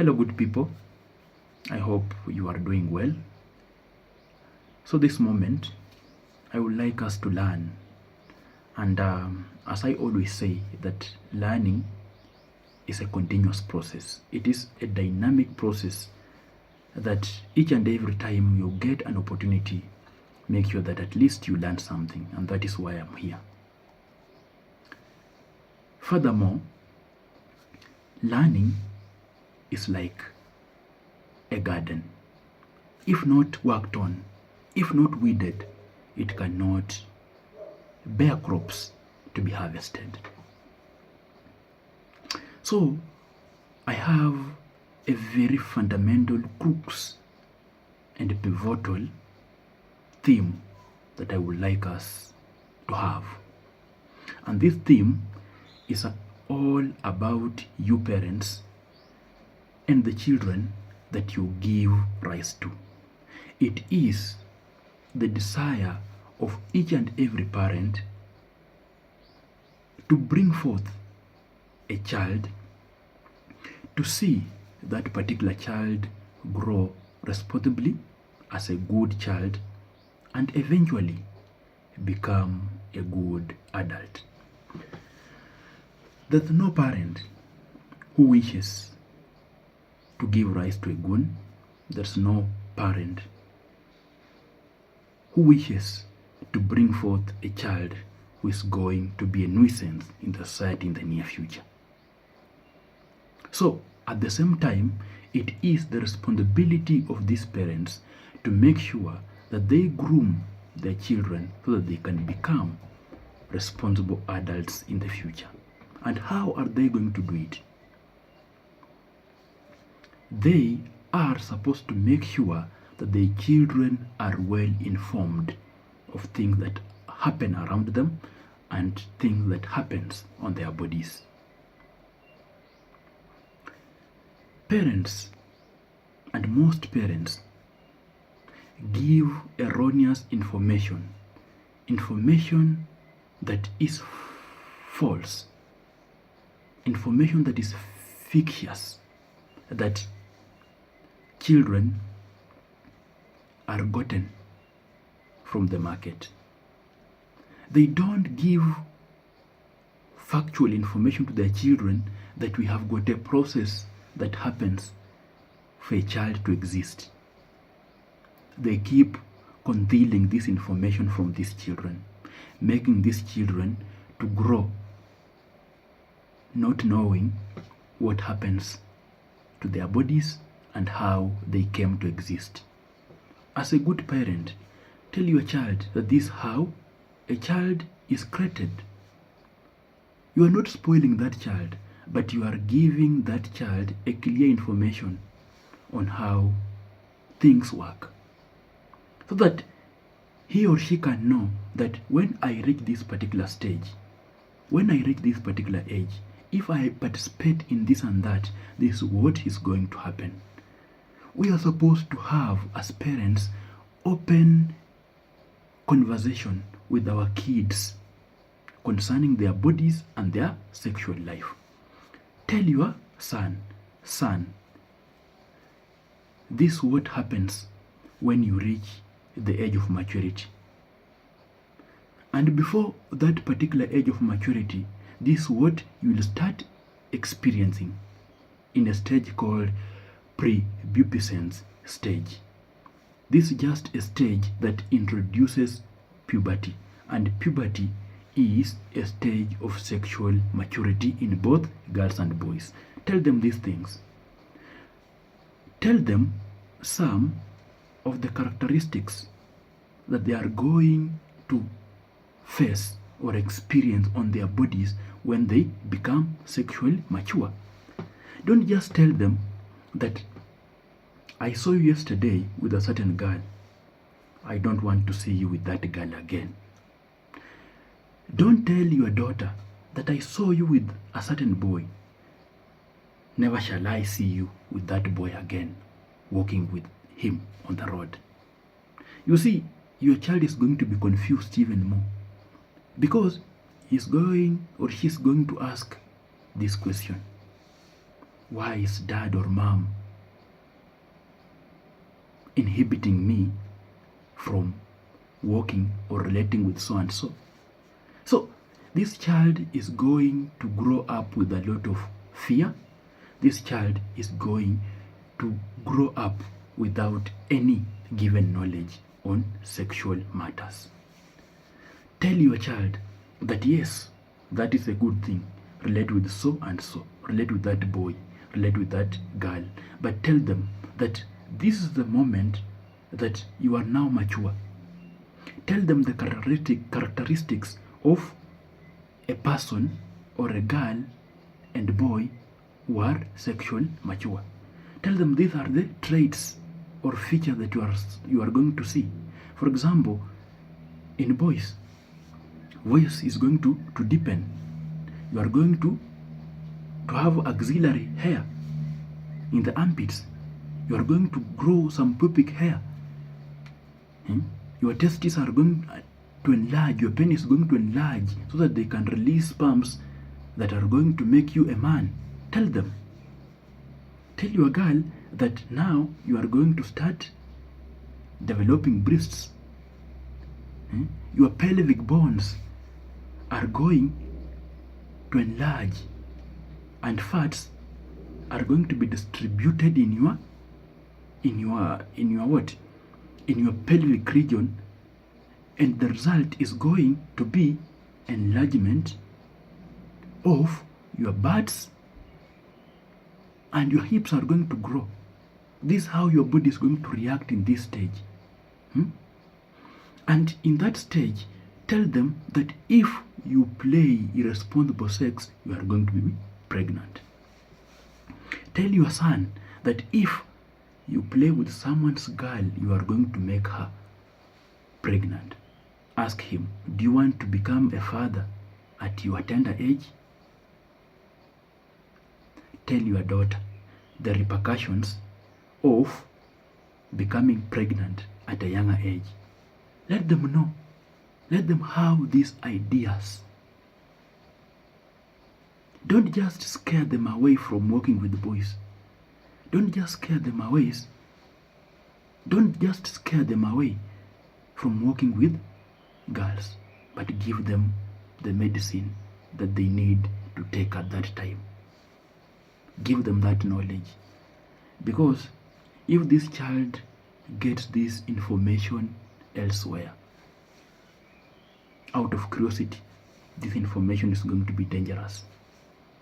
Hello, good people. I hope you are doing well. So, this moment, I would like us to learn. And as I always say, that learning is a continuous process, it is a dynamic process that each and every time you get an opportunity, make sure that at least you learn something. And that is why I'm here. Furthermore, learning is like a garden. If not worked on, if not weeded, it cannot bear crops to be harvested. So I have a very fundamental crux and pivotal theme that I would like us to have. And this theme is all about you parents and the children that you give rise to. It is the desire of each and every parent to bring forth a child, to see that particular child grow responsibly as a good child, and eventually become a good adult. There's no parent who wishes to give rise to a goon. There's no parent who wishes to bring forth a child who is going to be a nuisance in the society in the near future. So, at the same time, it is the responsibility of these parents to make sure that they groom their children so that they can become responsible adults in the future. And how are they going to do it? They are supposed to make sure that their children are well informed of things that happen around them and things that happens on their bodies. Parents, and most parents, give erroneous information that is false, information that is fictitious, that children are gotten from the market. They don't give factual information to their children that we have got a process that happens for a child to exist. They keep concealing this information from these children, making these children to grow not knowing what happens to their bodies and how they came to exist. As a good parent, tell your child that this is how a child is created. You are not spoiling that child, but you are giving that child a clear information on how things work, so that he or she can know that when I reach this particular stage, when I reach this particular age, if I participate in this and that, this is what is going to happen. We are supposed to have, as parents, open conversation with our kids concerning their bodies and their sexual life. Tell your son, this is what happens when you reach the age of maturity. And before that particular age of maturity, this is what you will start experiencing in a stage called prepubescence stage. This is just a stage that introduces puberty, and puberty is a stage of sexual maturity in both girls and boys. Tell them these things. Tell them some of the characteristics that they are going to face or experience on their bodies when they become sexually mature. Don't just tell them that I saw you yesterday with a certain girl. I don't want to see you with that girl again. Don't tell your daughter that I saw you with a certain boy. Never shall I see you with that boy again, walking with him on the road. You see, your child is going to be confused even more, because he's going or she's going to ask this question. why is dad or mom inhibiting me from working or relating with so and so? So this child is going to grow up with a lot of fear. This child is going to grow up without any given knowledge on sexual matters. Tell your child that yes, that is a good thing. Relate with so and so. Relate with that boy. Relate with that girl. But tell them that this is the moment that you are now mature. Tell them the characteristics of a person or a girl and boy who are sexual mature. Tell them these are the traits or features that you are going to see. For example, in boys, voice is going to deepen. You are going to have auxiliary hair in the armpits. You are going to grow some pubic hair. Your testes are going to enlarge. Your penis is going to enlarge so that they can release sperms that are going to make you a man. Tell them. Tell your girl that now you are going to start developing breasts. Your pelvic bones are going to enlarge and fats are going to be distributed in your what? In your pelvic region, and the result is going to be enlargement of your butts, and your hips are going to grow. This is how your body is going to react in this stage. And in that stage, tell them that if you play irresponsible sex, you are going to be pregnant. Tell your son that if you play with someone's girl, you are going to make her pregnant. Ask him, do you want to become a father at your tender age? Tell your daughter the repercussions of becoming pregnant at a younger age. Let them know. Let them have these ideas. Don't just scare them away from working with boys. Don't just scare them away. Don't just scare them away from working with girls, but give them the medicine that they need to take at that time. Give them that knowledge. Because if this child gets this information elsewhere, out of curiosity, this information is going to be dangerous.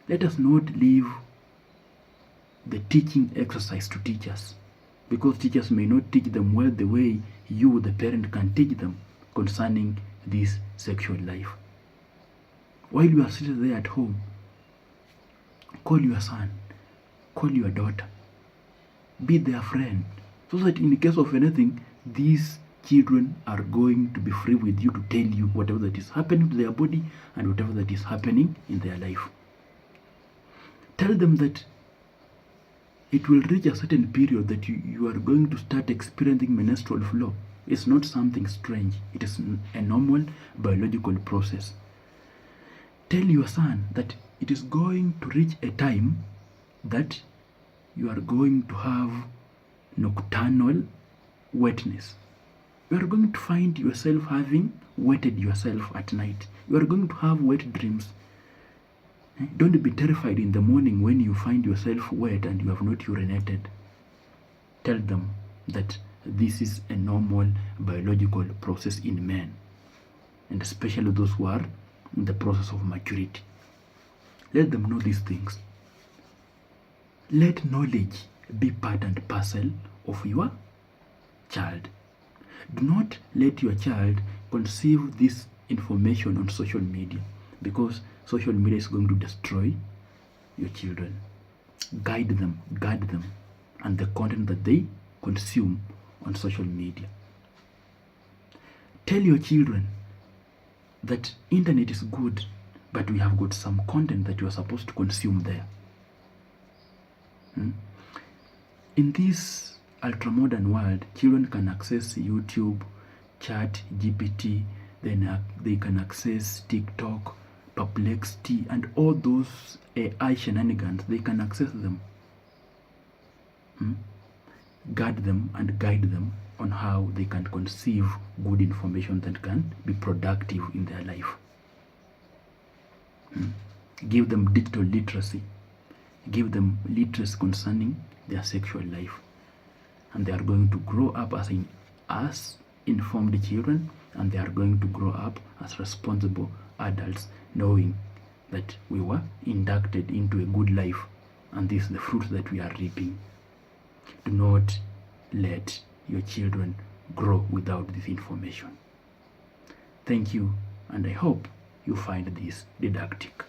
Let us not leave the teaching exercise to teachers, because teachers may not teach them well the way you, the parent, can teach them concerning this sexual life. While you are sitting there at home, call your son, call your daughter, be their friend, so that in case of anything, these children are going to be free with you to tell you whatever that is happening to their body and whatever that is happening in their life. Tell them that it will reach a certain period that you are going to start experiencing menstrual flow. It's not something strange. It is a normal biological process. Tell your son that it is going to reach a time that you are going to have nocturnal wetness. You are going to find yourself having wetted yourself at night. You are going to have wet dreams. Don't be terrified in the morning when you find yourself wet and you have not urinated. Tell them that this is a normal biological process in men, and especially those who are in the process of maturity. Let them know these things. Let knowledge be part and parcel of your child. Do not let your child conceive this information on social media, because social media is going to destroy your children. Guide them, and the content that they consume on social media. Tell your children that internet is good, but we have got some content that you are supposed to consume there. In this ultra-modern world, children can access YouTube, ChatGPT, then they can access TikTok, Perplexity, and all those AI shenanigans. They can access them guard them and guide them on how they can conceive good information that can be productive in their life. Give them digital literacy. Give them literacy concerning their sexual life. And they are going to grow up as informed children, and they are going to grow up as responsible adults, knowing that we were inducted into a good life, and this is the fruit that we are reaping. Do not let your children grow without this information. Thank you, and I hope you find this didactic.